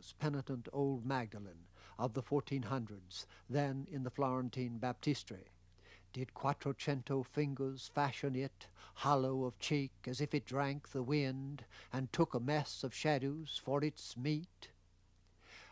pious, penitent old Magdalene of the 1400s, then in the Florentine baptistery? Did Quattrocento fingers fashion it, hollow of cheek, as if it drank the wind, and took a mess of shadows for its meat?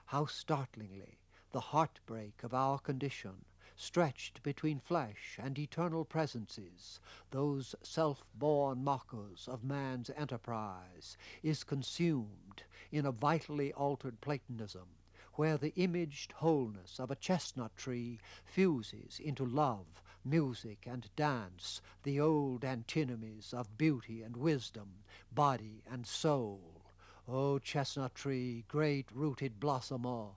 How startlingly the heartbreak of our condition, stretched between flesh and eternal presences, those self-born mockers of man's enterprise, is consumed in a vitally altered Platonism, where the imaged wholeness of a chestnut tree fuses into love, music, and dance, the old antinomies of beauty and wisdom, body and soul. O chestnut tree, great rooted blossomer,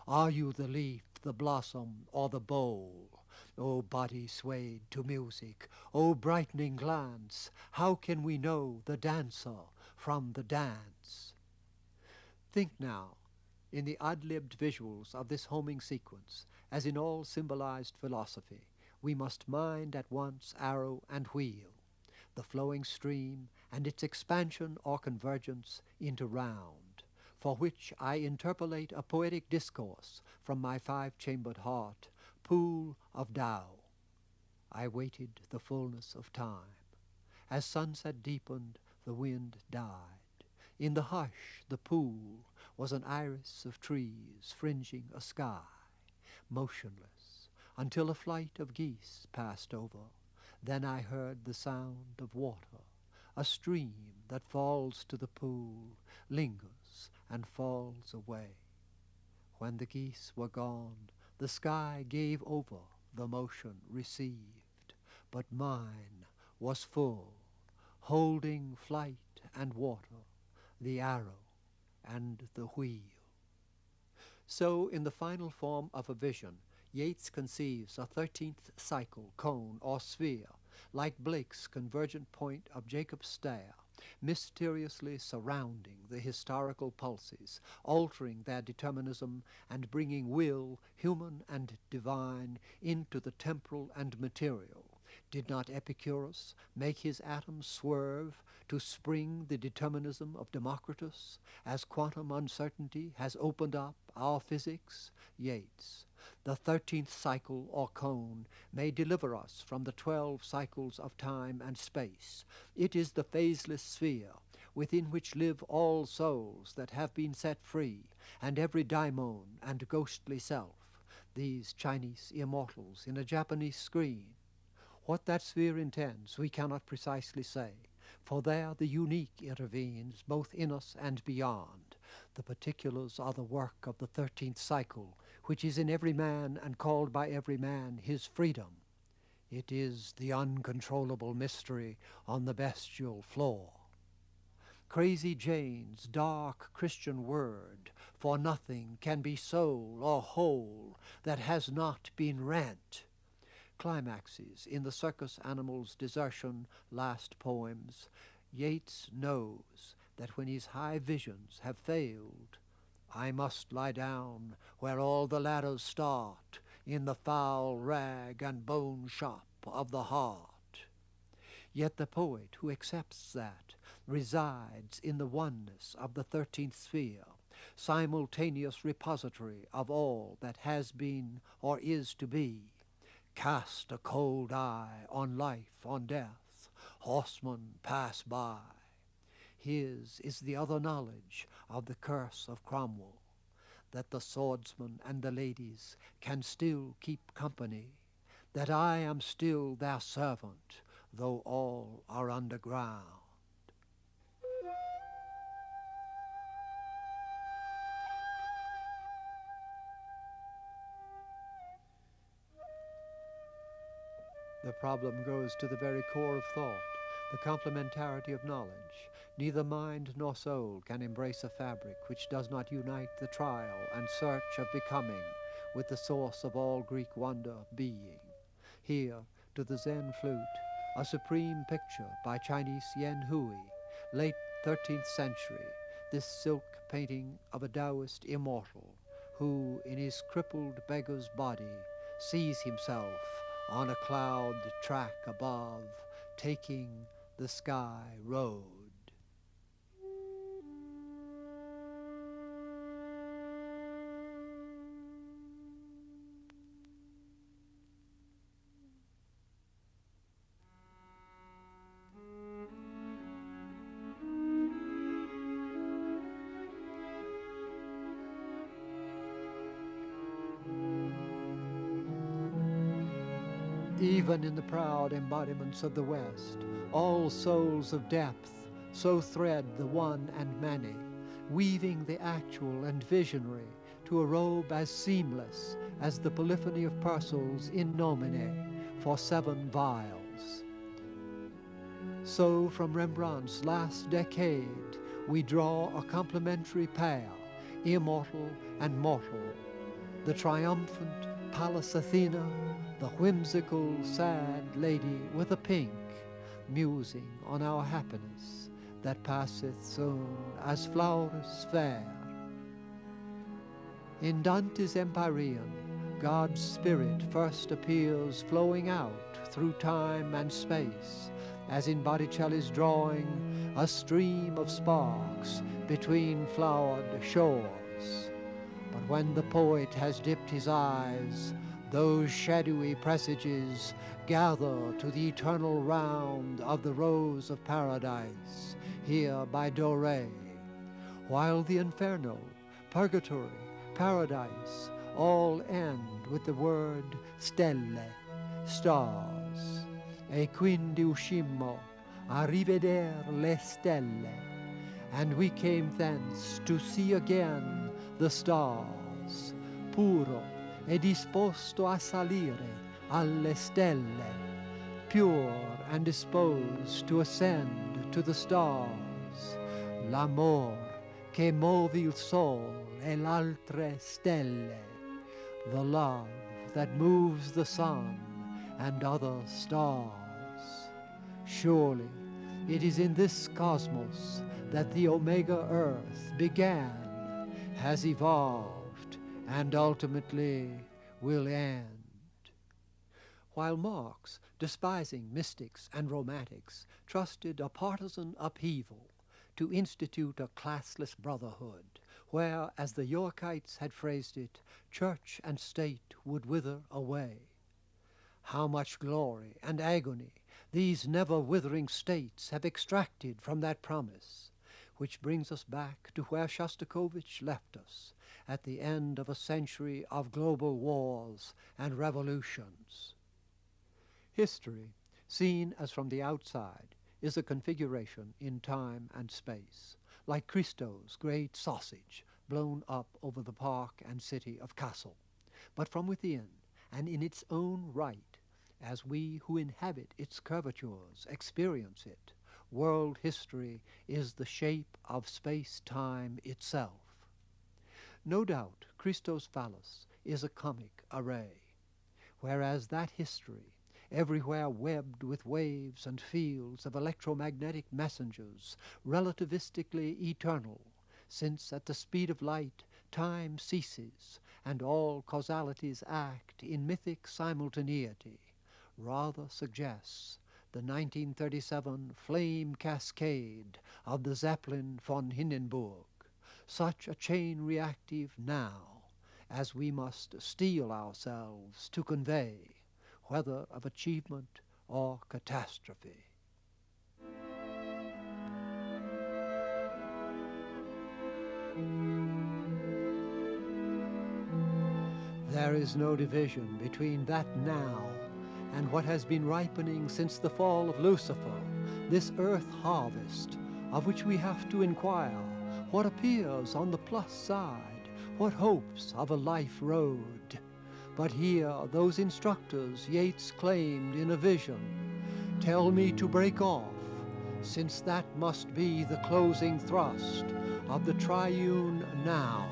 are you the leaf, the blossom, or the bowl? O body swayed to music, O brightening glance, how can we know the dancer from the dance? Think now, in the ad-libbed visuals of this homing sequence, as in all symbolized philosophy, we must mind at once arrow and wheel, the flowing stream and its expansion or convergence into round, for which I interpolate a poetic discourse from my five-chambered heart, pool of Tao. I waited the fullness of time. As sunset deepened, the wind died. In the hush, the pool was an iris of trees fringing a sky, motionless, until a flight of geese passed over. Then I heard the sound of water. A stream that falls to the pool, lingers and falls away. When the geese were gone, the sky gave over, the motion received, but mine was full, holding flight and water, the arrow and the wheel. So, in the final form of a vision, Yeats conceives a 13th cycle, cone, or sphere, like Blake's convergent point of Jacob's stair, mysteriously surrounding the historical pulses, altering their determinism, and bringing will, human and divine, into the temporal and material. Did not Epicurus make his atoms swerve to spring the determinism of Democritus, as quantum uncertainty has opened up our physics? Yeats. The 13th cycle, or cone, may deliver us from the 12 cycles of time and space. It is the phaseless sphere within which live all souls that have been set free, and every daimon and ghostly self, these Chinese immortals in a Japanese screen. What that sphere intends we cannot precisely say, for there the unique intervenes both in us and beyond. The particulars are the work of the 13th cycle, which is in every man and called by every man his freedom. It is the uncontrollable mystery on the bestial floor. Crazy Jane's dark Christian word, for nothing can be soul or whole that has not been rent. Climaxes in the circus animal's desertion, last poems, Yeats knows that when his high visions have failed, I must lie down where all the ladders start, in the foul rag and bone shop of the heart. Yet the poet who accepts that resides in the oneness of the 13th sphere, simultaneous repository of all that has been or is to be. Cast a cold eye on life, on death, horsemen pass by. His is the other knowledge of the curse of Cromwell, that the swordsmen and the ladies can still keep company, that I am still their servant, though all are underground. The problem goes to the very core of thought, the complementarity of knowledge. Neither mind nor soul can embrace a fabric which does not unite the trial and search of becoming with the source of all Greek wonder, being. Here, to the Zen flute, a supreme picture by Chinese Yen Hui, late 13th century, this silk painting of a Taoist immortal, who, in his crippled beggar's body, sees himself on a cloud track above, taking the sky road. Even in the proud embodiments of the West, all souls of depth so thread the one and many, weaving the actual and visionary to a robe as seamless as the polyphony of Purcell's In Nomine for 7 vials. So from Rembrandt's last decade we draw a complementary pair, immortal and mortal, the triumphant Pallas Athena, the whimsical sad lady with a pink, musing on our happiness that passeth soon as flowers fair. In Dante's Empyrean, God's Spirit first appears flowing out through time and space, as in Botticelli's drawing, a stream of sparks between flowered shores. But when the poet has dipped his eyes, those shadowy presages gather to the eternal round of the rose of paradise, here by Doré, while the Inferno, Purgatory, Paradise, all end with the word stelle, stars. E quindi uscimmo a rivedere le stelle, and we came thence to see again the stars, puro e disposto a salire alle stelle, pure and disposed to ascend to the stars, l'amor che move il sol e l'altre stelle, the love that moves the sun and other stars. Surely it is in this cosmos that the Omega Earth began, has evolved, and ultimately will end. While Marx, despising mystics and romantics, trusted a partisan upheaval to institute a classless brotherhood, where, as the Yorkites had phrased it, church and state would wither away. How much glory and agony these never-withering states have extracted from that promise, which brings us back to where Shostakovich left us at the end of a century of global wars and revolutions. History, seen as from the outside, is a configuration in time and space, like Christo's great sausage blown up over the park and city of Kassel. But from within, and in its own right, as we who inhabit its curvatures experience it, world history is the shape of space-time itself. No doubt Christo's phallus is a comic array, whereas that history, everywhere webbed with waves and fields of electromagnetic messengers, relativistically eternal, since at the speed of light time ceases and all causalities act in mythic simultaneity, rather suggests the 1937 flame cascade of the Zeppelin von Hindenburg, such a chain reactive now as we must steel ourselves to convey, whether of achievement or catastrophe. There is no division between that now and what has been ripening since the fall of Lucifer, this earth harvest, of which we have to inquire what appears on the plus side, what hopes of a life road. But here those instructors Yeats claimed in a vision tell me to break off, since that must be the closing thrust of the triune now,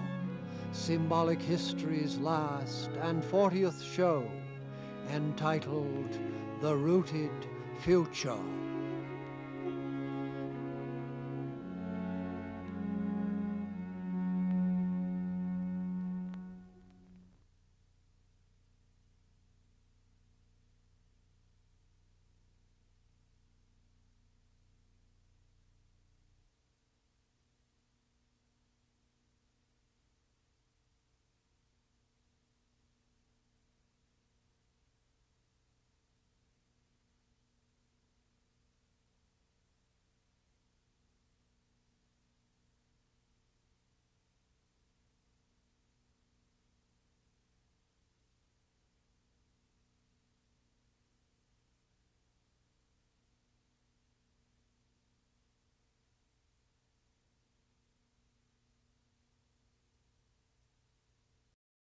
symbolic history's last and 40th show, entitled The Rooted Future.